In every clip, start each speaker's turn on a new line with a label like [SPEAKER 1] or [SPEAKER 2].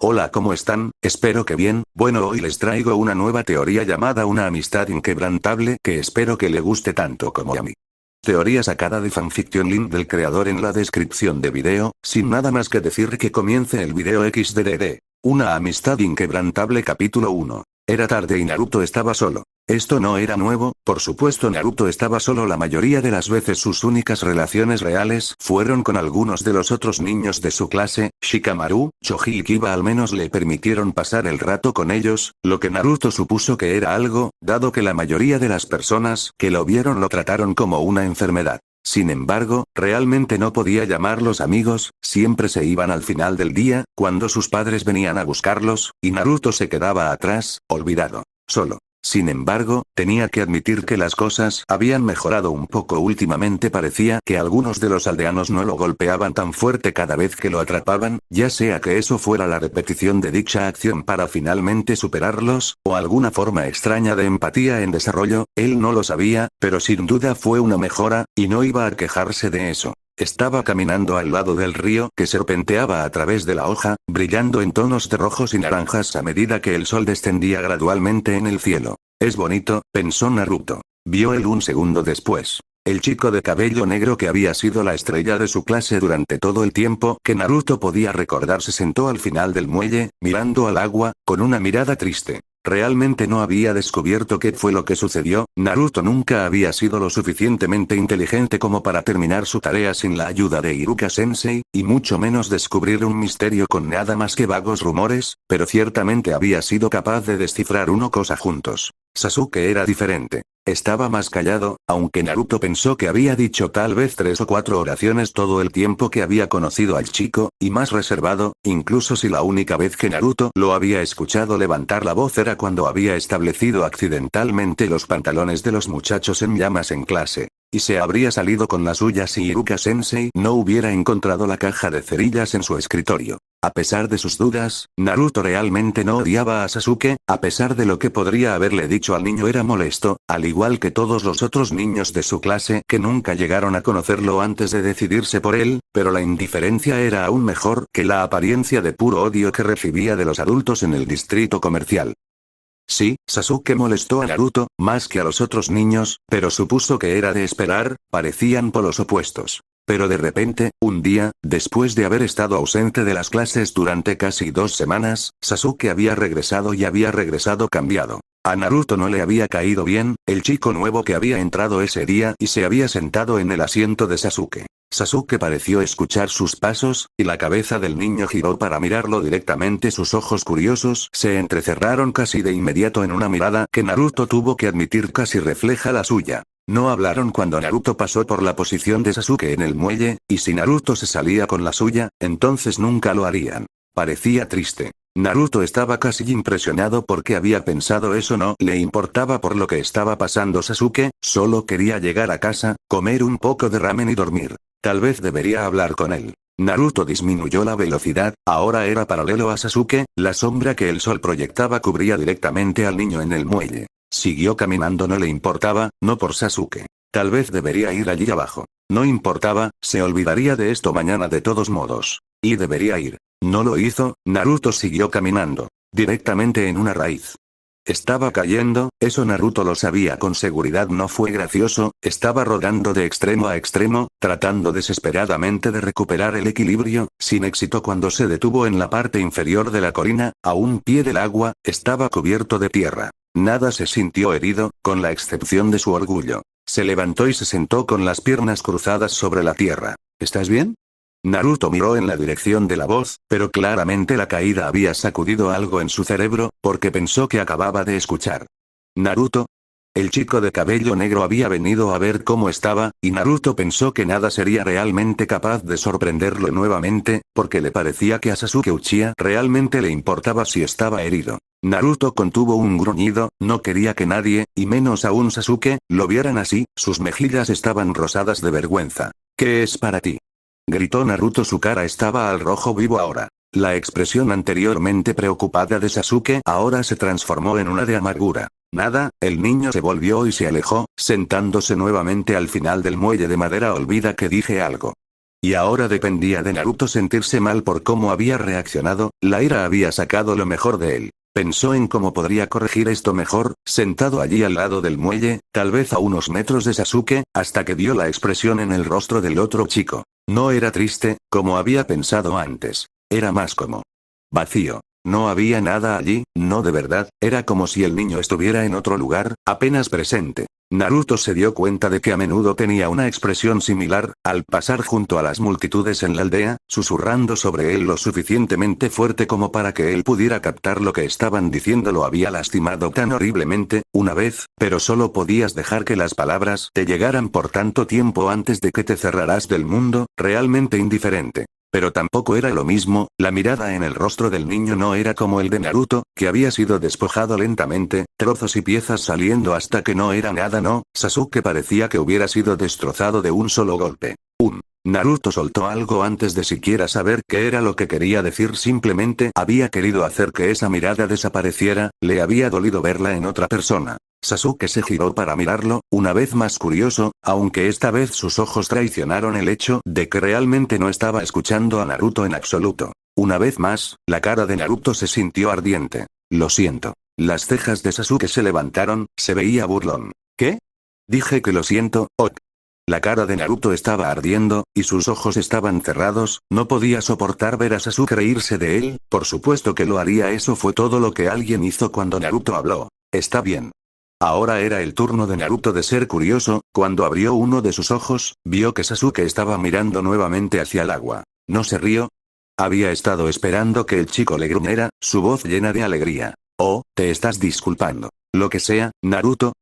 [SPEAKER 1] Hola, ¿cómo están? Espero que bien. Bueno, hoy les traigo una nueva teoría llamada una amistad inquebrantable que espero que le guste tanto como a mí. Teoría sacada de fanfiction, link del creador en la descripción de video, sin nada más que decir que comience el video XDDD. Una amistad inquebrantable capítulo 1. Era tarde y Naruto estaba solo. Esto no era nuevo, por supuesto Naruto estaba solo la mayoría de las veces. Sus únicas relaciones reales fueron con algunos de los otros niños de su clase, Shikamaru, Choji y Kiba al menos le permitieron pasar el rato con ellos, lo que Naruto supuso que era algo, dado que la mayoría de las personas que lo vieron lo trataron como una enfermedad. Sin embargo, realmente no podía llamarlos amigos, siempre se iban al final del día, cuando sus padres venían a buscarlos, y Naruto se quedaba atrás, olvidado, solo. Sin embargo, tenía que admitir que las cosas habían mejorado un poco últimamente. Parecía que algunos de los aldeanos no lo golpeaban tan fuerte cada vez que lo atrapaban, ya sea que eso fuera la repetición de dicha acción para finalmente superarlos, o alguna forma extraña de empatía en desarrollo, él no lo sabía, pero sin duda fue una mejora, y no iba a quejarse de eso. Estaba caminando al lado del río que serpenteaba a través de la hoja, brillando en tonos de rojos y naranjas a medida que el sol descendía gradualmente en el cielo. Es bonito, pensó Naruto. Vio él un segundo después. El chico de cabello negro que había sido la estrella de su clase durante todo el tiempo que Naruto podía recordar se sentó al final del muelle, mirando al agua, con una mirada triste. Realmente no había descubierto qué fue lo que sucedió. Naruto nunca había sido lo suficientemente inteligente como para terminar su tarea sin la ayuda de Iruka Sensei, y mucho menos descubrir un misterio con nada más que vagos rumores, pero ciertamente había sido capaz de descifrar una cosa juntos. Sasuke era diferente. Estaba más callado, aunque Naruto pensó que había dicho tal vez 3 o 4 oraciones todo el tiempo que había conocido al chico, y más reservado, incluso si la única vez que Naruto lo había escuchado levantar la voz era cuando había establecido accidentalmente los pantalones de los muchachos en llamas en clase. Y se habría salido con la suya si Iruka Sensei no hubiera encontrado la caja de cerillas en su escritorio. A pesar de sus dudas, Naruto realmente no odiaba a Sasuke, a pesar de lo que podría haberle dicho al niño era molesto, al igual que todos los otros niños de su clase que nunca llegaron a conocerlo antes de decidirse por él, pero la indiferencia era aún mejor que la apariencia de puro odio que recibía de los adultos en el distrito comercial. Sí, Sasuke molestó a Naruto, más que a los otros niños, pero supuso que era de esperar, parecían polos opuestos. Pero de repente, un día, después de haber estado ausente de las clases durante casi 2 semanas, Sasuke había regresado y había regresado cambiado. A Naruto no le había caído bien, el chico nuevo que había entrado ese día y se había sentado en el asiento de Sasuke. Sasuke pareció escuchar sus pasos, y la cabeza del niño giró para mirarlo directamente. Sus ojos curiosos se entrecerraron casi de inmediato en una mirada que Naruto tuvo que admitir casi refleja la suya. No hablaron cuando Naruto pasó por la posición de Sasuke en el muelle, y si Naruto se salía con la suya, entonces nunca lo harían. Parecía triste. Naruto estaba casi impresionado porque había pensado eso. No le importaba por lo que estaba pasando Sasuke, solo quería llegar a casa, comer un poco de ramen y dormir. Tal vez debería hablar con él. Naruto disminuyó la velocidad, ahora era paralelo a Sasuke, la sombra que el sol proyectaba cubría directamente al niño en el muelle. Siguió caminando, no le importaba, no por Sasuke. Tal vez debería ir allí abajo. No importaba, se olvidaría de esto mañana de todos modos. Y debería ir. No lo hizo, Naruto siguió caminando. Directamente en una raíz. Estaba cayendo, eso Naruto lo sabía con seguridad. No fue gracioso, estaba rodando de extremo a extremo, tratando desesperadamente de recuperar el equilibrio, sin éxito. Cuando se detuvo en la parte inferior de la colina, a un pie del agua, estaba cubierto de tierra. Nada se sintió herido, con la excepción de su orgullo. Se levantó y se sentó con las piernas cruzadas sobre la tierra. ¿Estás bien? Naruto miró en la dirección de la voz, pero claramente la caída había sacudido algo en su cerebro, porque pensó que acababa de escuchar. ¿Naruto? El chico de cabello negro había venido a ver cómo estaba, y Naruto pensó que nada sería realmente capaz de sorprenderlo nuevamente, porque le parecía que a Sasuke Uchiha realmente le importaba si estaba herido. Naruto contuvo un gruñido, no quería que nadie, y menos aún Sasuke, lo vieran así. Sus mejillas estaban rosadas de vergüenza. ¿Qué es para ti?, gritó Naruto. Su cara estaba al rojo vivo ahora. La expresión anteriormente preocupada de Sasuke ahora se transformó en una de amargura. Nada, el niño se volvió y se alejó, sentándose nuevamente al final del muelle de madera. Olvida que dije algo. Y ahora dependía de Naruto sentirse mal por cómo había reaccionado, la ira había sacado lo mejor de él. Pensó en cómo podría corregir esto mejor, sentado allí al lado del muelle, tal vez a unos metros de Sasuke, hasta que vio la expresión en el rostro del otro chico. No era triste, como había pensado antes. Era más como vacío. No había nada allí, no de verdad, era como si el niño estuviera en otro lugar, apenas presente. Naruto se dio cuenta de que a menudo tenía una expresión similar, al pasar junto a las multitudes en la aldea, susurrando sobre él lo suficientemente fuerte como para que él pudiera captar lo que estaban diciendo. Lo había lastimado tan horriblemente, una vez, pero solo podías dejar que las palabras te llegaran por tanto tiempo antes de que te cerraras del mundo, realmente indiferente. Pero tampoco era lo mismo, la mirada en el rostro del niño no era como el de Naruto, que había sido despojado lentamente, trozos y piezas saliendo hasta que no era nada. No, Sasuke parecía que hubiera sido destrozado de un solo golpe. Naruto soltó algo antes de siquiera saber qué era lo que quería decir, simplemente había querido hacer que esa mirada desapareciera, le había dolido verla en otra persona. Sasuke se giró para mirarlo, una vez más curioso, aunque esta vez sus ojos traicionaron el hecho de que realmente no estaba escuchando a Naruto en absoluto. Una vez más, la cara de Naruto se sintió ardiente. Lo siento. Las cejas de Sasuke se levantaron, se veía burlón. ¿Qué? Dije que lo siento, ok. La cara de Naruto estaba ardiendo, y sus ojos estaban cerrados, no podía soportar ver a Sasuke reírse de él, por supuesto que lo haría. Eso fue todo lo que alguien hizo cuando Naruto habló. Está bien. Ahora era el turno de Naruto de ser curioso, cuando abrió uno de sus ojos, vio que Sasuke estaba mirando nuevamente hacia el agua. ¿No se rió? Había estado esperando que el chico le gruñera, su voz llena de alegría. Oh, te estás disculpando. Lo que sea, Naruto.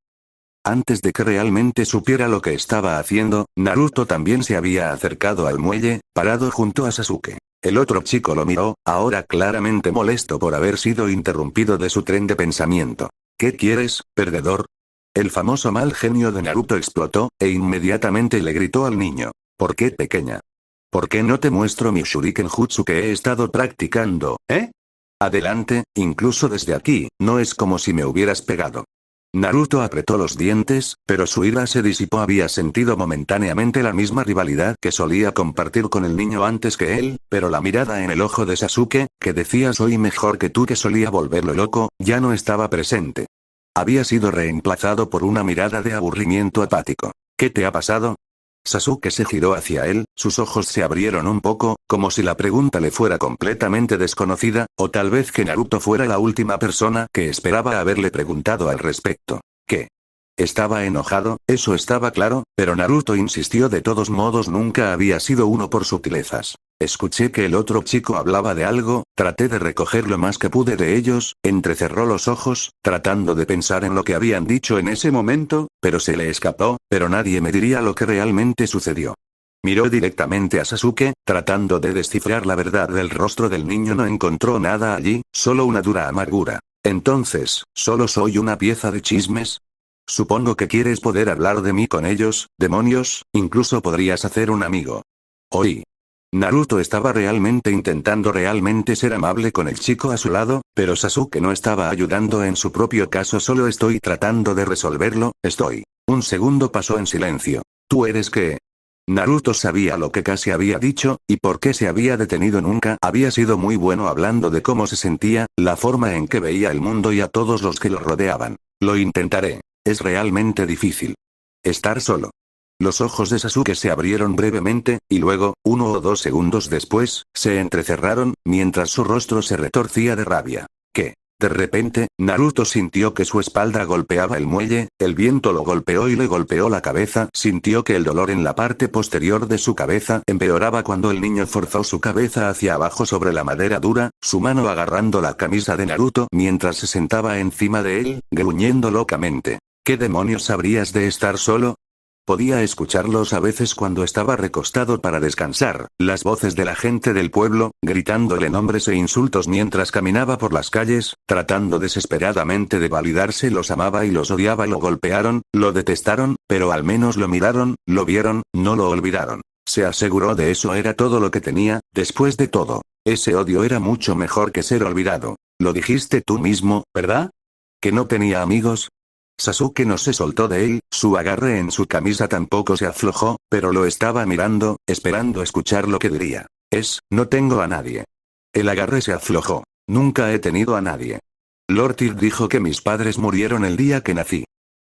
[SPEAKER 1] Antes de que realmente supiera lo que estaba haciendo, Naruto también se había acercado al muelle, parado junto a Sasuke. El otro chico lo miró, ahora claramente molesto por haber sido interrumpido de su tren de pensamiento. ¿Qué quieres, perdedor? El famoso mal genio de Naruto explotó, e inmediatamente le gritó al niño. ¿Por qué, pequeña? ¿Por qué no te muestro mi Shuriken Jutsu que he estado practicando, Adelante, incluso desde aquí, no es como si me hubieras pegado. Naruto apretó los dientes, pero su ira se disipó. Había sentido momentáneamente la misma rivalidad que solía compartir con el niño antes que él, pero la mirada en el ojo de Sasuke, que decía soy mejor que tú, que solía volverlo loco, ya no estaba presente. Había sido reemplazado por una mirada de aburrimiento apático. ¿Qué te ha pasado? Sasuke se giró hacia él, sus ojos se abrieron un poco, como si la pregunta le fuera completamente desconocida, o tal vez que Naruto fuera la última persona que esperaba haberle preguntado al respecto. ¿Qué? Estaba enojado, eso estaba claro, pero Naruto insistió. De todos modos nunca había sido uno por sutilezas. Escuché que el otro chico hablaba de algo, traté de recoger lo más que pude de ellos, entrecerró los ojos, tratando de pensar en lo que habían dicho en ese momento, pero se le escapó, pero nadie me diría lo que realmente sucedió. Miró directamente a Sasuke, tratando de descifrar la verdad del rostro del niño. No encontró nada allí, solo una dura amargura. Entonces, ¿solo soy una pieza de chismes? Supongo que quieres poder hablar de mí con ellos, demonios, incluso podrías hacer un amigo. Oí. Naruto estaba realmente intentando ser amable con el chico a su lado, pero Sasuke no estaba ayudando en su propio caso. Solo estoy tratando de resolverlo, estoy. Un segundo pasó en silencio. ¿Tú eres qué? Naruto sabía lo que casi había dicho, y por qué se había detenido. Nunca había sido muy bueno hablando de cómo se sentía, la forma en que veía el mundo y a todos los que lo rodeaban. Lo intentaré. Es realmente difícil. Estar solo. Los ojos de Sasuke se abrieron brevemente, y luego, 1 o 2 segundos después, se entrecerraron, mientras su rostro se retorcía de rabia. ¿Qué? De repente, Naruto sintió que su espalda golpeaba el muelle, el viento lo golpeó y le golpeó la cabeza. Sintió que el dolor en la parte posterior de su cabeza empeoraba cuando el niño forzó su cabeza hacia abajo sobre la madera dura, su mano agarrando la camisa de Naruto mientras se sentaba encima de él, gruñendo locamente. ¿Qué demonios sabrías de estar solo? Podía escucharlos a veces cuando estaba recostado para descansar, las voces de la gente del pueblo, gritándole nombres e insultos mientras caminaba por las calles, tratando desesperadamente de validarse. Los amaba y los odiaba. Lo golpearon, lo detestaron, pero al menos lo miraron, lo vieron, no lo olvidaron. Se aseguró de eso. Era todo lo que tenía. Después de todo, ese odio era mucho mejor que ser olvidado. Lo dijiste tú mismo, ¿verdad? ¿Que no tenía amigos? Sasuke no se soltó de él, su agarre en su camisa tampoco se aflojó, pero lo estaba mirando, esperando escuchar lo que diría. No tengo a nadie. El agarre se aflojó. Nunca he tenido a nadie. Lord Tyr dijo que mis padres murieron el día que nací.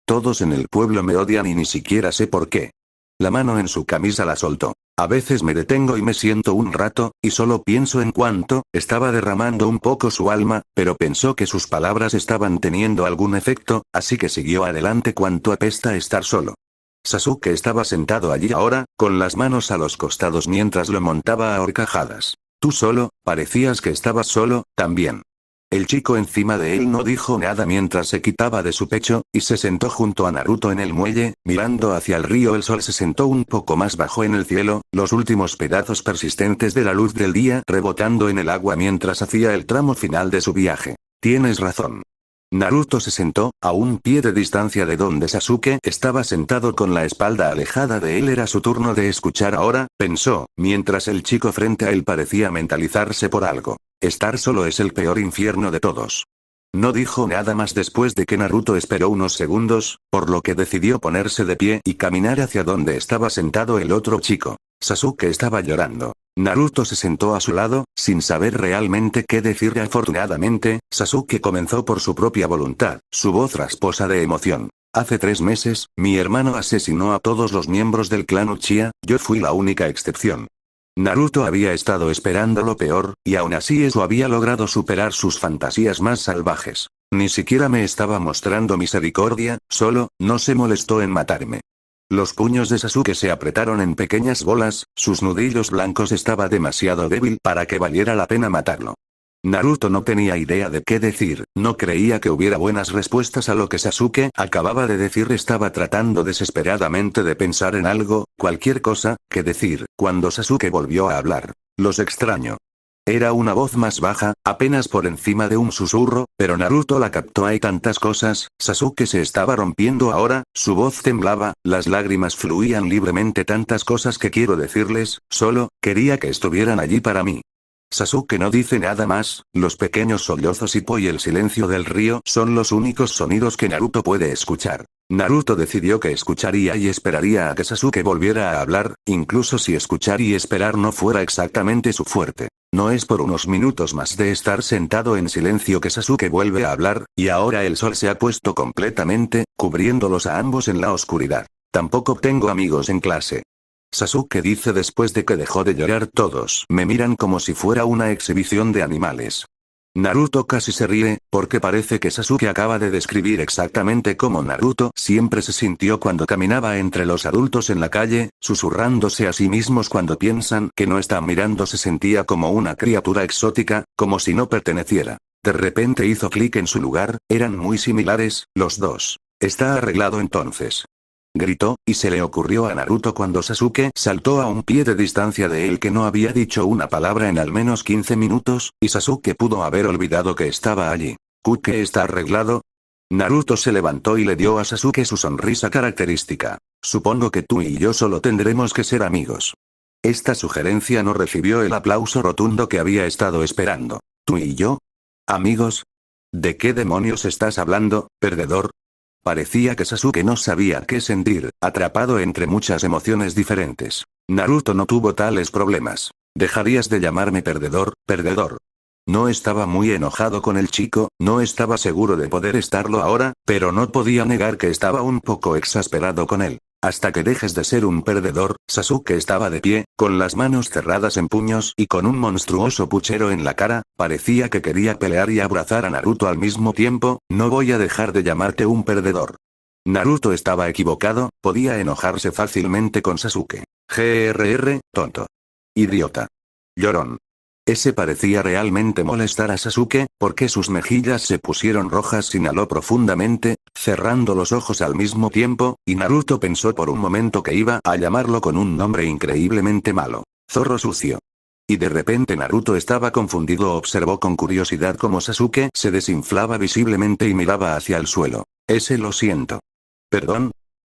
[SPEAKER 1] Todos en el pueblo me odian y ni siquiera sé por qué. La mano en su camisa la soltó. A veces me detengo y me siento un rato, y solo pienso en cuánto estaba derramando un poco su alma, pero pensó que sus palabras estaban teniendo algún efecto, así que siguió adelante. Cuánto apesta estar solo. Sasuke estaba sentado allí ahora, con las manos a los costados mientras lo montaba a horcajadas. Tú solo, parecías que estabas solo, también. El chico encima de él no dijo nada mientras se quitaba de su pecho, y se sentó junto a Naruto en el muelle, mirando hacia el río. El sol se sentó un poco más bajo en el cielo, los últimos pedazos persistentes de la luz del día rebotando en el agua mientras hacía el tramo final de su viaje. Tienes razón. Naruto se sentó, a un pie de distancia de donde Sasuke estaba sentado con la espalda alejada de él. Era su turno de escuchar ahora, pensó, mientras el chico frente a él parecía mentalizarse por algo. Estar solo es el peor infierno de todos. No dijo nada más después de que Naruto esperó unos segundos, por lo que decidió ponerse de pie y caminar hacia donde estaba sentado el otro chico. Sasuke estaba llorando. Naruto se sentó a su lado, sin saber realmente qué decirle. Afortunadamente, Sasuke comenzó por su propia voluntad, su voz rasposa de emoción. Hace 3 meses, mi hermano asesinó a todos los miembros del clan Uchiha, yo fui la única excepción. Naruto había estado esperando lo peor, y aún así eso había logrado superar sus fantasías más salvajes. Ni siquiera me estaba mostrando misericordia, solo, no se molestó en matarme. Los puños de Sasuke se apretaron en pequeñas bolas, sus nudillos blancos estaba demasiado débil para que valiera la pena matarlo. Naruto no tenía idea de qué decir, no creía que hubiera buenas respuestas a lo que Sasuke acababa de decir. Estaba tratando desesperadamente de pensar en algo, cualquier cosa, que decir, cuando Sasuke volvió a hablar. Los extraño. Era una voz más baja, apenas por encima de un susurro, pero Naruto la captó. Hay tantas cosas, Sasuke se estaba rompiendo ahora, su voz temblaba, las lágrimas fluían libremente. Tantas cosas que quiero decirles, solo, quería que estuvieran allí para mí. Sasuke no dice nada más, los pequeños sollozos y el silencio del río son los únicos sonidos que Naruto puede escuchar. Naruto decidió que escucharía y esperaría a que Sasuke volviera a hablar, incluso si escuchar y esperar no fuera exactamente su fuerte. No es por unos minutos más de estar sentado en silencio que Sasuke vuelve a hablar, y ahora el sol se ha puesto completamente, cubriéndolos a ambos en la oscuridad. Tampoco tengo amigos en clase. Sasuke dice después de que dejó de llorar. Todos me miran como si fuera una exhibición de animales. Naruto casi se ríe, porque parece que Sasuke acaba de describir exactamente cómo Naruto siempre se sintió cuando caminaba entre los adultos en la calle, susurrándose a sí mismos cuando piensan que no están mirando. Se sentía como una criatura exótica, como si no perteneciera. De repente hizo clic en su lugar, eran muy similares, los dos. Está arreglado entonces. Gritó, y se le ocurrió a Naruto cuando Sasuke saltó a un pie de distancia de él que no había dicho una palabra en al menos 15 minutos, y Sasuke pudo haber olvidado que estaba allí. ¿Qué está arreglado? Naruto se levantó y le dio a Sasuke su sonrisa característica. Supongo que tú y yo solo tendremos que ser amigos. Esta sugerencia no recibió el aplauso rotundo que había estado esperando. ¿Tú y yo? ¿Amigos? ¿De qué demonios estás hablando, perdedor? Parecía que Sasuke no sabía qué sentir, atrapado entre muchas emociones diferentes. Naruto no tuvo tales problemas. ¿Dejarías de llamarme perdedor, perdedor? No estaba muy enojado con el chico, no estaba seguro de poder estarlo ahora, pero no podía negar que estaba un poco exasperado con él. Hasta que dejes de ser un perdedor. Sasuke estaba de pie, con las manos cerradas en puños y con un monstruoso puchero en la cara, parecía que quería pelear y abrazar a Naruto al mismo tiempo. No voy a dejar de llamarte un perdedor. Naruto estaba equivocado, podía enojarse fácilmente con Sasuke. Tonto. Idiota. Llorón. Ese parecía realmente molestar a Sasuke, porque sus mejillas se pusieron rojas. Inhaló profundamente, cerrando los ojos al mismo tiempo, y Naruto pensó por un momento que iba a llamarlo con un nombre increíblemente malo. Zorro sucio. Y de repente Naruto estaba confundido. Observó con curiosidad cómo Sasuke se desinflaba visiblemente y miraba hacia el suelo. Lo siento. ¿Perdón?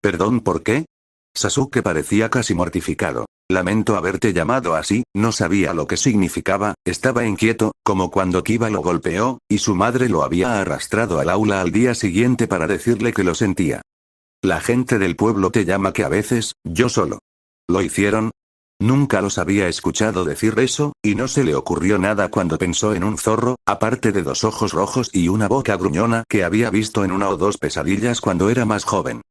[SPEAKER 1] ¿Perdón por qué? Sasuke parecía casi mortificado. Lamento haberte llamado así, no sabía lo que significaba, estaba inquieto, como cuando Kiba lo golpeó, y su madre lo había arrastrado al aula al día siguiente para decirle que lo sentía. La gente del pueblo te llama que a veces, yo solo. ¿Lo hicieron? Nunca los había escuchado decir eso, y no se le ocurrió nada cuando pensó en un zorro, aparte de 2 ojos rojos y una boca gruñona que había visto en 1 o 2 pesadillas cuando era más joven.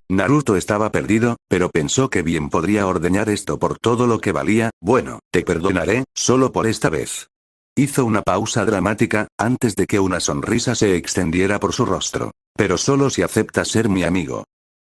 [SPEAKER 1] Naruto estaba perdido, pero pensó que bien podría ordeñar esto por todo lo que valía. Bueno, te perdonaré, solo por esta vez. Hizo una pausa dramática, antes de que una sonrisa se extendiera por su rostro. Pero solo si aceptas ser mi amigo.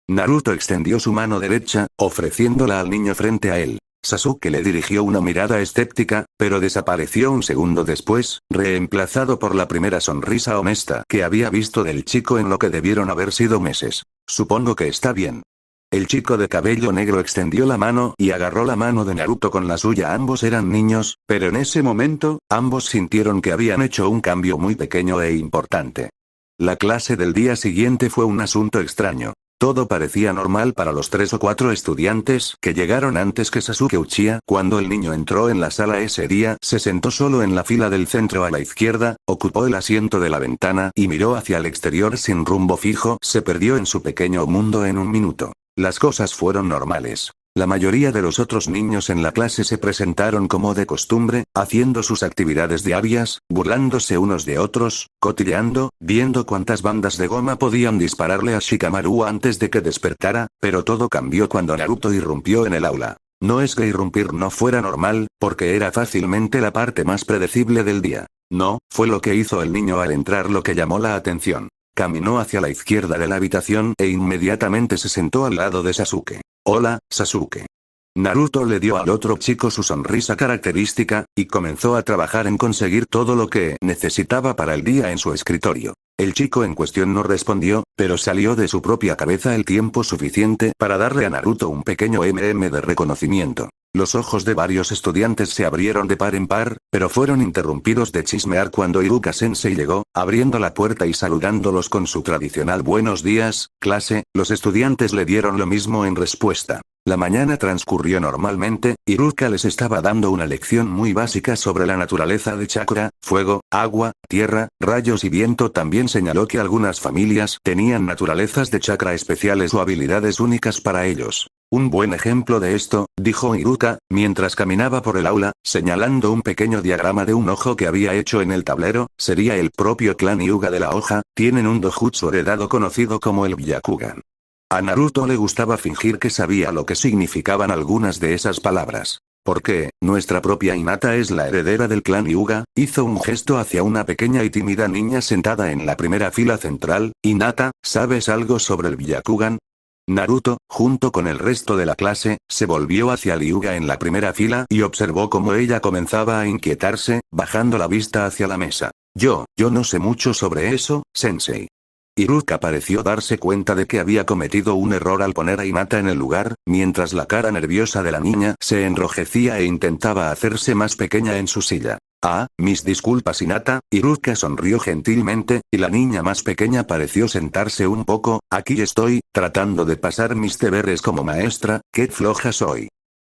[SPEAKER 1] Naruto extendió su mano derecha, ofreciéndola al niño frente a él. Sasuke le dirigió una mirada escéptica, pero desapareció un segundo después, reemplazado por la primera sonrisa honesta que había visto del chico en lo que debieron haber sido meses. Supongo que está bien. El chico de cabello negro extendió la mano y agarró la mano de Naruto con la suya. Ambos eran niños, pero en ese momento, ambos sintieron que habían hecho un cambio muy pequeño e importante. La clase del día siguiente fue un asunto extraño. Todo parecía normal para los 3 o 4 estudiantes que llegaron antes que Sasuke Uchiha. Cuando el niño entró en la sala ese día, se sentó solo en la fila del centro a la izquierda, ocupó el asiento de la ventana y miró hacia el exterior sin rumbo fijo. Se perdió en su pequeño mundo en un minuto. Las cosas fueron normales. La mayoría de los otros niños en la clase se presentaron como de costumbre, haciendo sus actividades diarias, burlándose unos de otros, cotilleando, viendo cuántas bandas de goma podían dispararle a Shikamaru antes de que despertara, pero todo cambió cuando Naruto irrumpió en el aula. No es que irrumpir no fuera normal, porque era fácilmente la parte más predecible del día. No, fue lo que hizo el niño al entrar lo que llamó la atención. Caminó hacia la izquierda de la habitación e inmediatamente se sentó al lado de Sasuke. Hola, Sasuke. Naruto le dio al otro chico su sonrisa característica, y comenzó a trabajar en conseguir todo lo que necesitaba para el día en su escritorio. El chico en cuestión no respondió, pero salió de su propia cabeza el tiempo suficiente para darle a Naruto un pequeño de reconocimiento. Los ojos de varios estudiantes se abrieron de par en par, pero fueron interrumpidos de chismear cuando Iruka-sensei llegó, abriendo la puerta y saludándolos con su tradicional buenos días, clase. Los estudiantes le dieron lo mismo en respuesta. La mañana transcurrió normalmente. Iruka les estaba dando una lección muy básica sobre la naturaleza de chakra, fuego, agua, tierra, rayos y viento. También señaló que algunas familias tenían naturalezas de chakra especiales o habilidades únicas para ellos. Un buen ejemplo de esto, dijo Iruka, mientras caminaba por el aula, señalando un pequeño diagrama de un ojo que había hecho en el tablero, sería el propio clan Hyuga de la hoja. Tienen un dojutsu heredado conocido como el Byakugan. A Naruto le gustaba fingir que sabía lo que significaban algunas de esas palabras. Porque, nuestra propia Hinata es la heredera del clan Hyuga. Hizo un gesto hacia una pequeña y tímida niña sentada en la primera fila central. Hinata, ¿sabes algo sobre el Byakugan? Naruto, junto con el resto de la clase, se volvió hacia Hyuga en la primera fila y observó cómo ella comenzaba a inquietarse, bajando la vista hacia la mesa. Yo no sé mucho sobre eso, sensei. Iruka pareció darse cuenta de que había cometido un error al poner a Hinata en el lugar, mientras la cara nerviosa de la niña se enrojecía e intentaba hacerse más pequeña en su silla. Ah, mis disculpas Hinata. Iruka sonrió gentilmente, y la niña más pequeña pareció sentarse un poco. Aquí estoy, tratando de pasar mis deberes como maestra. Qué floja soy.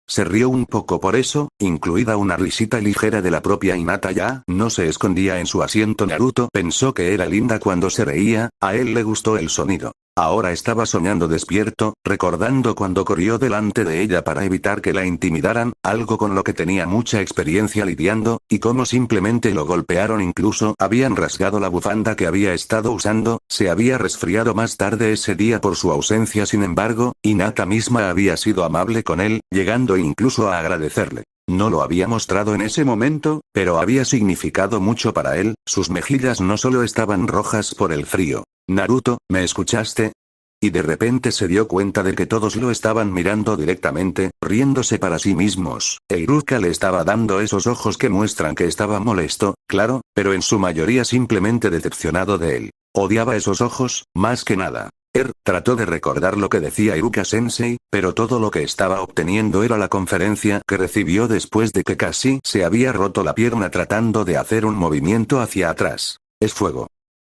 [SPEAKER 1] Se rió un poco por eso, incluida una risita ligera de la propia Hinata. Ya no se escondía en su asiento. Naruto pensó que era linda cuando se reía, a él le gustó el sonido. Ahora estaba soñando despierto, recordando cuando corrió delante de ella para evitar que la intimidaran, algo con lo que tenía mucha experiencia lidiando, y cómo simplemente lo golpearon. Incluso habían rasgado la bufanda que había estado usando. Se había resfriado más tarde ese día por su ausencia. Sin embargo, Hinata misma había sido amable con él, llegando incluso a agradecerle. No lo había mostrado en ese momento, pero había significado mucho para él. Sus mejillas no solo estaban rojas por el frío. Naruto, ¿me escuchaste? Y de repente se dio cuenta de que todos lo estaban mirando directamente, riéndose para sí mismos. Iruka le estaba dando esos ojos que muestran que estaba molesto, claro, pero en su mayoría simplemente decepcionado de él. Odiaba esos ojos, más que nada. Trató de recordar lo que decía Iruka-sensei, pero todo lo que estaba obteniendo era la conferencia que recibió después de que casi se había roto la pierna tratando de hacer un movimiento hacia atrás. Es fuego.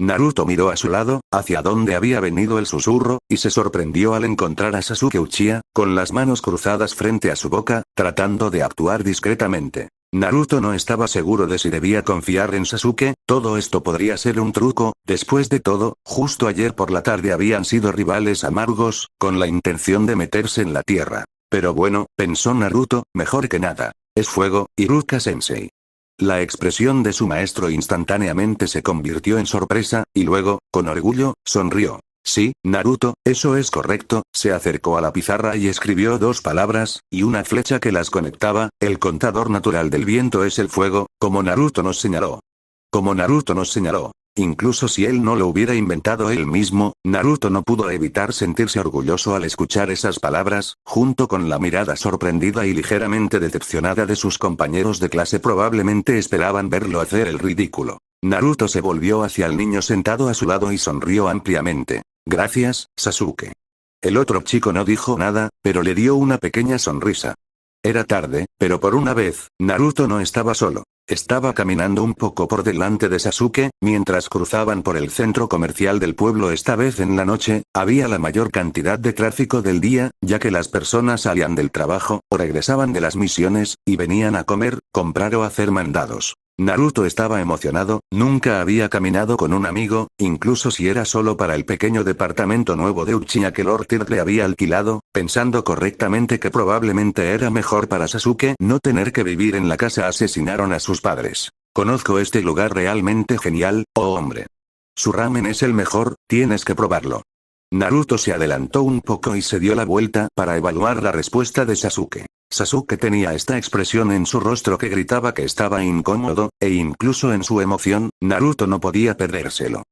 [SPEAKER 1] Naruto miró a su lado, hacia donde había venido el susurro, y se sorprendió al encontrar a Sasuke Uchiha, con las manos cruzadas frente a su boca, tratando de actuar discretamente. Naruto no estaba seguro de si debía confiar en Sasuke, todo esto podría ser un truco, después de todo, justo ayer por la tarde habían sido rivales amargos, con la intención de meterse en la tierra. Pero bueno, pensó Naruto, mejor que nada. Es fuego, Iruka-sensei. La expresión de su maestro instantáneamente se convirtió en sorpresa, y luego, con orgullo, sonrió. Sí, Naruto, eso es correcto, se acercó a la pizarra y escribió 2 palabras, y una flecha que las conectaba, el contador natural del viento es el fuego, como Naruto nos señaló. Como Naruto nos señaló. Incluso si él no lo hubiera inventado él mismo, Naruto no pudo evitar sentirse orgulloso al escuchar esas palabras, junto con la mirada sorprendida y ligeramente decepcionada de sus compañeros de clase probablemente esperaban verlo hacer el ridículo. Naruto se volvió hacia el niño sentado a su lado y sonrió ampliamente. Gracias, Sasuke. El otro chico no dijo nada, pero le dio una pequeña sonrisa. Era tarde, pero por una vez, Naruto no estaba solo. Estaba caminando un poco por delante de Sasuke, mientras cruzaban por el centro comercial del pueblo esta vez en la noche, había la mayor cantidad de tráfico del día, ya que las personas salían del trabajo, o regresaban de las misiones, y venían a comer, comprar o hacer mandados. Naruto estaba emocionado, nunca había caminado con un amigo, incluso si era solo para el pequeño departamento nuevo de Uchiha que Lord Tirk le había alquilado, pensando correctamente que probablemente era mejor para Sasuke no tener que vivir en la casa asesinaron a sus padres. Conozco este lugar realmente genial, oh hombre. Su ramen es el mejor, tienes que probarlo. Naruto se adelantó un poco y se dio la vuelta para evaluar la respuesta de Sasuke. Sasuke tenía esta expresión en su rostro que gritaba que estaba incómodo, e incluso en su emoción, Naruto no podía perdérselo.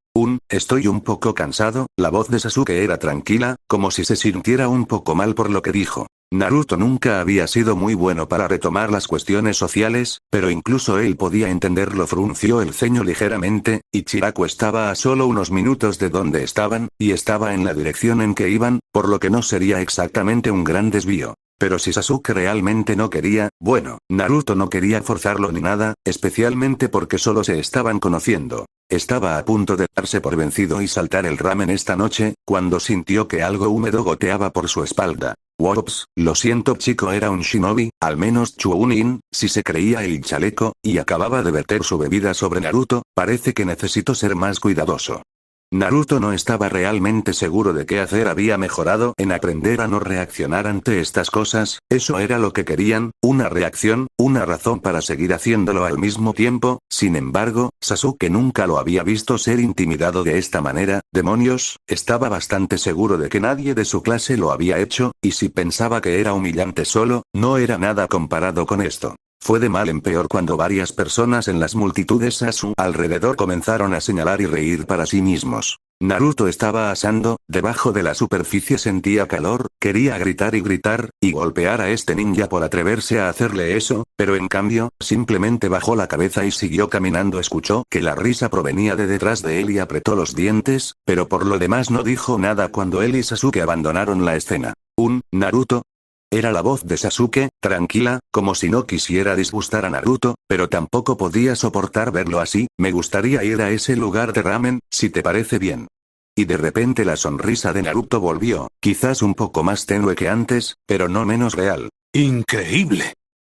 [SPEAKER 1] Estoy un poco cansado, la voz de Sasuke era tranquila, como si se sintiera un poco mal por lo que dijo. Naruto nunca había sido muy bueno para retomar las cuestiones sociales, pero incluso él podía entenderlo. Frunció el ceño ligeramente, y Chiraku estaba a solo unos minutos de donde estaban, y estaba en la dirección en que iban, por lo que no sería exactamente un gran desvío. Pero si Sasuke realmente no quería, bueno, Naruto no quería forzarlo ni nada, especialmente porque solo se estaban conociendo. Estaba a punto de darse por vencido y saltar el ramen esta noche, cuando sintió que algo húmedo goteaba por su espalda. Wops, lo siento chico, era un shinobi, al menos Chunin, si se creía el chaleco, y acababa de verter su bebida sobre Naruto, parece que necesito ser más cuidadoso. Naruto no estaba realmente seguro de qué hacer, había mejorado en aprender a no reaccionar ante estas cosas, eso era lo que querían, una reacción, una razón para seguir haciéndolo al mismo tiempo, sin embargo, Sasuke nunca lo había visto ser intimidado de esta manera, demonios, estaba bastante seguro de que nadie de su clase lo había hecho, y si pensaba que era humillante solo, no era nada comparado con esto. Fue de mal en peor cuando varias personas en las multitudes a su alrededor comenzaron a señalar y reír para sí mismos. Naruto estaba asando, debajo de la superficie sentía calor, quería gritar y golpear a este ninja por atreverse a hacerle eso, pero en cambio, simplemente bajó la cabeza y siguió caminando. Escuchó que la risa provenía de detrás de él y apretó los dientes, pero por lo demás no dijo nada cuando él y Sasuke abandonaron la escena. Naruto. Era la voz de Sasuke, tranquila, como si no quisiera disgustar a Naruto, pero tampoco podía soportar verlo así. Me gustaría ir a ese lugar de ramen, si te parece bien. Y de repente la sonrisa de Naruto volvió, quizás un poco más tenue que antes, pero no menos real.
[SPEAKER 2] ¡Increíble!